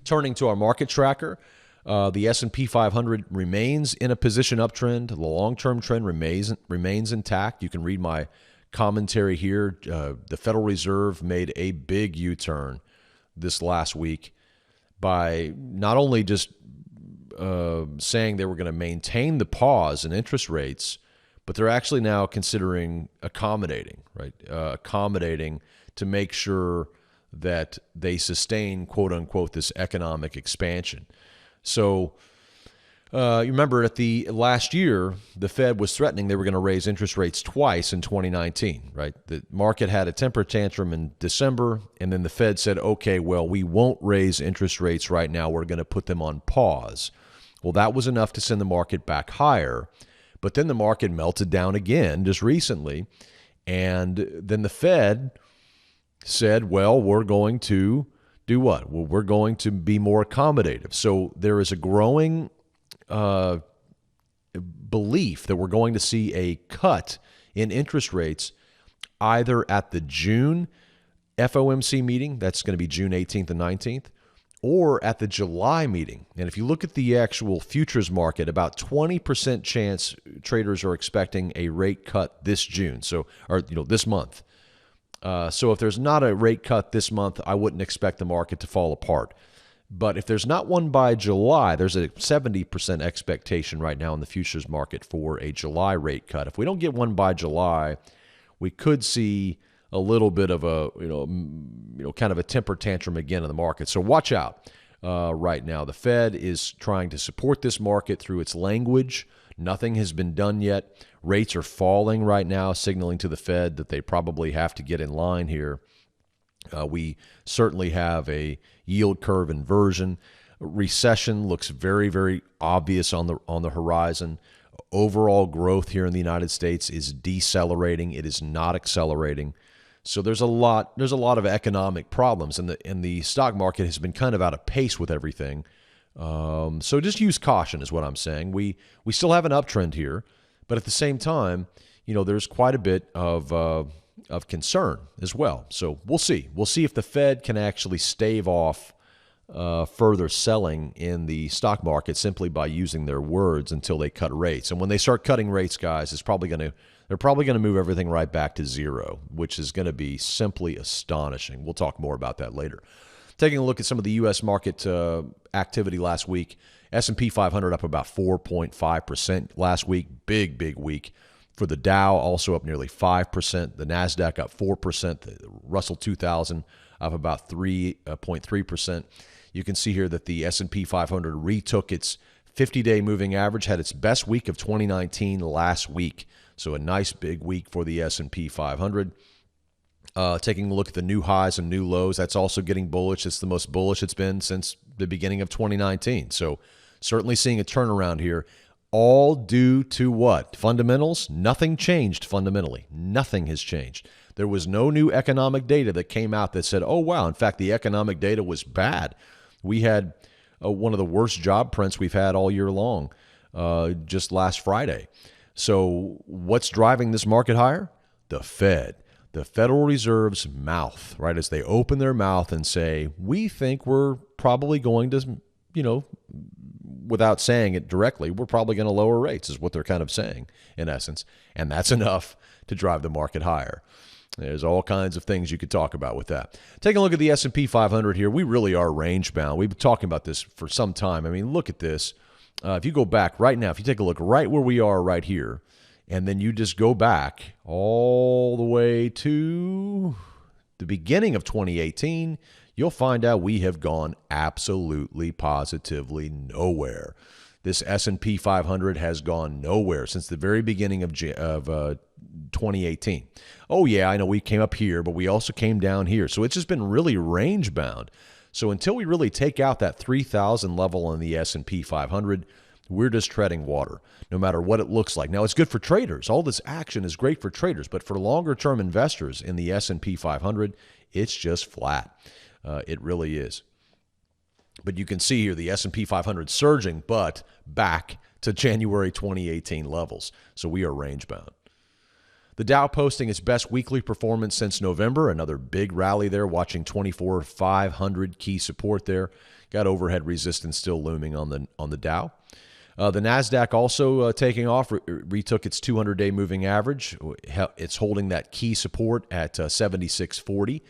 Turning to our market tracker, the S&P 500 remains in a position uptrend. The long-term trend remains intact. You can read my commentary here. The Federal Reserve made a big U-turn this last week by not only just saying they were going to maintain the pause in interest rates, but they're actually now considering accommodating, right? Accommodating to make sure that they sustain, quote unquote, this economic expansion. So you remember at the last year, the Fed was threatening they were going to raise interest rates twice in 2019, right? The market had a temper tantrum in December, and then the Fed said, okay, well, we won't raise interest rates right now. We're going to put them on pause. Well, that was enough to send the market back higher. But then the market melted down again just recently. And then the Fed said, well, we're going to do what? Well, we're going to be more accommodative. So there is a growing belief that we're going to see a cut in interest rates either at the June FOMC meeting, that's going to be June 18th and 19th, or at the July meeting. And if you look at the actual futures market, about 20% chance traders are expecting a rate cut this June, this month. So if there's not a rate cut this month, I wouldn't expect the market to fall apart. But if there's not one by July, there's a 70% expectation right now in the futures market for a July rate cut. If we don't get one by July, we could see a little bit of a, kind of a temper tantrum again in the market. So watch out right now. The Fed is trying to support this market through its language. Nothing has been done yet. Rates are falling right now, signaling to the Fed that they probably have to get in line here. We certainly have a yield curve inversion. Recession looks very, very obvious on the horizon. Overall growth here in the United States is decelerating. It is not accelerating. So there's a lot of economic problems, and the stock market has been kind of out of pace with everything. So just use caution is what I'm saying. We still have an uptrend here, but at the same time, there's quite a bit of concern as well. So we'll see. We'll see if the Fed can actually stave off further selling in the stock market simply by using their words until they cut rates. And when they start cutting rates, guys, they're probably going to move everything right back to zero, which is going to be simply astonishing. We'll talk more about that later. Taking a look at some of the U.S. market activity last week, S&P 500 up about 4.5% last week. Big week for the Dow, also up nearly 5%. The NASDAQ up 4%. The Russell 2000 up about 3.3%. You can see here that the S&P 500 retook its 50-day moving average, had its best week of 2019 last week. So a nice big week for the S&P 500. Taking a look at the new highs and new lows, that's also getting bullish. It's the most bullish it's been since the beginning of 2019. So certainly seeing a turnaround here, all due to what? Fundamentals? Nothing changed fundamentally. Nothing has changed. There was no new economic data that came out that said, oh, wow, in fact, the economic data was bad. We had one of the worst job prints we've had all year long just last Friday. So what's driving this market higher? The Fed. The Federal Reserve's mouth, right? As they open their mouth and say, we think we're probably going to, without saying it directly, we're probably going to lower rates is what they're kind of saying in essence. And that's enough to drive the market higher. There's all kinds of things you could talk about with that. Taking a look at the S&P 500 here, we really are range bound. We've been talking about this for some time. I mean, look at this. If you go back right now, if you take a look right where we are right here, and then you just go back all the way to the beginning of 2018, you'll find out we have gone absolutely, positively nowhere. This S&P 500 has gone nowhere since the very beginning of 2018. Oh, yeah, I know we came up here, but we also came down here. So it's just been really range bound. So until we really take out that 3,000 level on the S&P 500, we're just treading water, no matter what it looks like. Now, it's good for traders. All this action is great for traders, but for longer-term investors in the S&P 500, it's just flat. It really is. But you can see here the S&P 500 surging, but back to January 2018 levels. So we are range-bound. The Dow posting its best weekly performance since November. Another big rally there, watching 24,500 key support there. Got overhead resistance still looming on the Dow. The NASDAQ also taking off, retook its 200-day moving average. It's holding that key support at 76.40.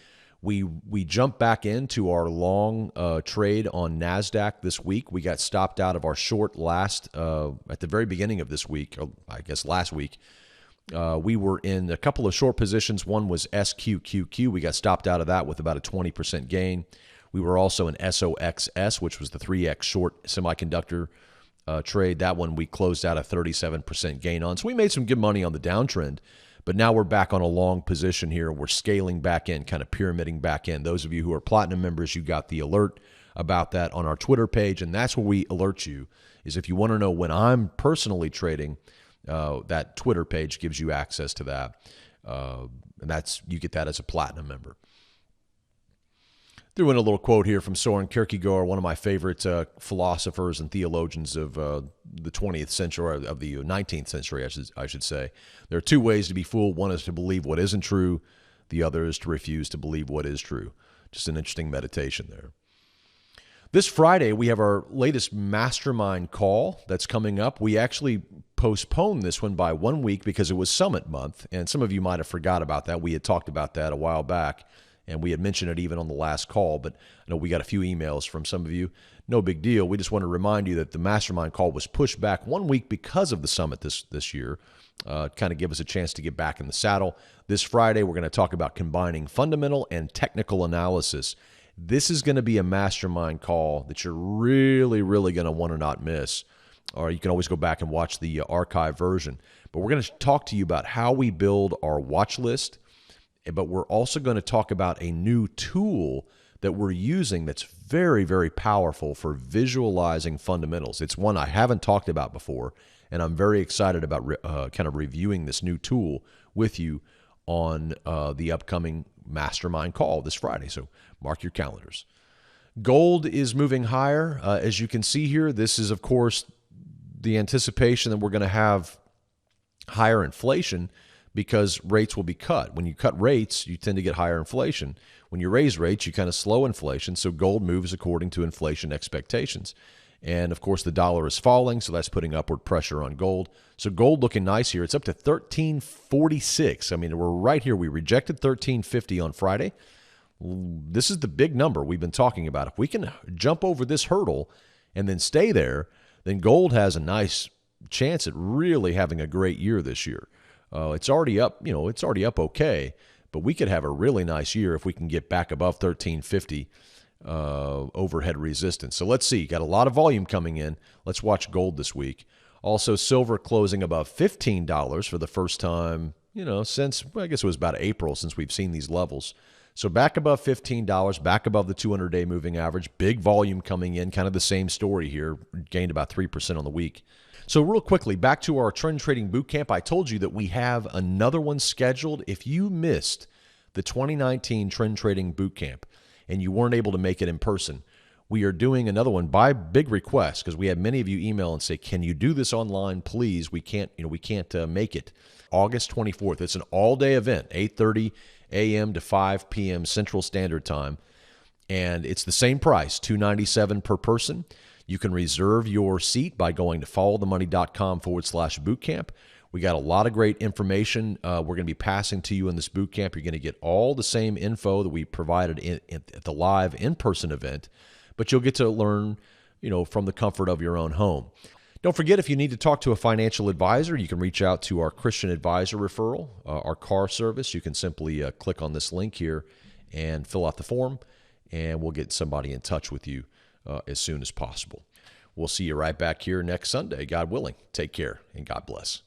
We jumped back into our long trade on NASDAQ this week. We got stopped out of our short at the very beginning of this week, or I guess last week. We were in a couple of short positions. One was SQQQ. We got stopped out of that with about a 20% gain. We were also in SOXS, which was the 3X short semiconductor trade. That one we closed out a 37% gain on. So we made some good money on the downtrend, but now we're back on a long position here. We're scaling back in, kind of pyramiding back in. Those of you who are Platinum members, you got the alert about that on our Twitter page, and that's where we alert you, is if you want to know when I'm personally trading, that Twitter page gives you access to that. And you get that as a Platinum member. Threw in a little quote here from Soren Kierkegaard, one of my favorite philosophers and theologians of the 20th century, or of the 19th century, I should say. There are two ways to be fooled. One is to believe what isn't true. The other is to refuse to believe what is true. Just an interesting meditation there. This Friday, we have our latest mastermind call that's coming up. We actually postponed this one by 1 week because it was Summit Month, and some of you might have forgot about that. We had talked about that a while back, and we had mentioned it even on the last call, but I know we got a few emails from some of you. No big deal. We just want to remind you that the mastermind call was pushed back 1 week because of the summit this year. Kind of give us a chance to get back in the saddle. This Friday, we're going to talk about combining fundamental and technical analysis. This is going to be a mastermind call that you're really, really going to want to not miss. Or you can always go back and watch the archive version. But we're going to talk to you about how we build our watch list. But we're also going to talk about a new tool that we're using that's very, very powerful for visualizing fundamentals. It's one I haven't talked about before, and I'm very excited about kind of reviewing this new tool with you on the upcoming mastermind call this Friday. So mark your calendars. Gold is moving higher. As you can see here, this is, of course, the anticipation that we're going to have higher inflation because rates will be cut. When you cut rates, you tend to get higher inflation. When you raise rates, you kind of slow inflation, so gold moves according to inflation expectations. And, of course, the dollar is falling, so that's putting upward pressure on gold. So gold looking nice here. It's up to $13.46. I mean, we're right here. We rejected $13.50 on Friday. This is the big number we've been talking about. If we can jump over this hurdle and then stay there, then gold has a nice chance at really having a great year this year. It's already up, it's already up okay, but we could have a really nice year if we can get back above $13.50 overhead resistance. So let's see. Got a lot of volume coming in. Let's watch gold this week. Also, silver closing above $15 for the first time, since, I guess it was about April since we've seen these levels. So back above $15, back above the 200-day moving average. Big volume coming in, kind of the same story here. Gained about 3% on the week. So real quickly, back to our trend trading bootcamp. I told you that we have another one scheduled. If you missed the 2019 trend trading bootcamp and you weren't able to make it in person, we are doing another one by big request because we had many of you email and say, "Can you do this online, please? We can't make it." August 24th. It's an all-day event, 8:30 a.m. to 5 p.m. Central Standard Time, and it's the same price, $297 per person. You can reserve your seat by going to followthemoney.com/bootcamp. We got a lot of great information we're going to be passing to you in this bootcamp. You're going to get all the same info that we provided at the live in-person event, but you'll get to learn, from the comfort of your own home. Don't forget, if you need to talk to a financial advisor, you can reach out to our Christian Advisor referral, our car service. You can simply click on this link here and fill out the form, and we'll get somebody in touch with you as soon as possible. We'll see you right back here next Sunday, God willing. Take care, and God bless.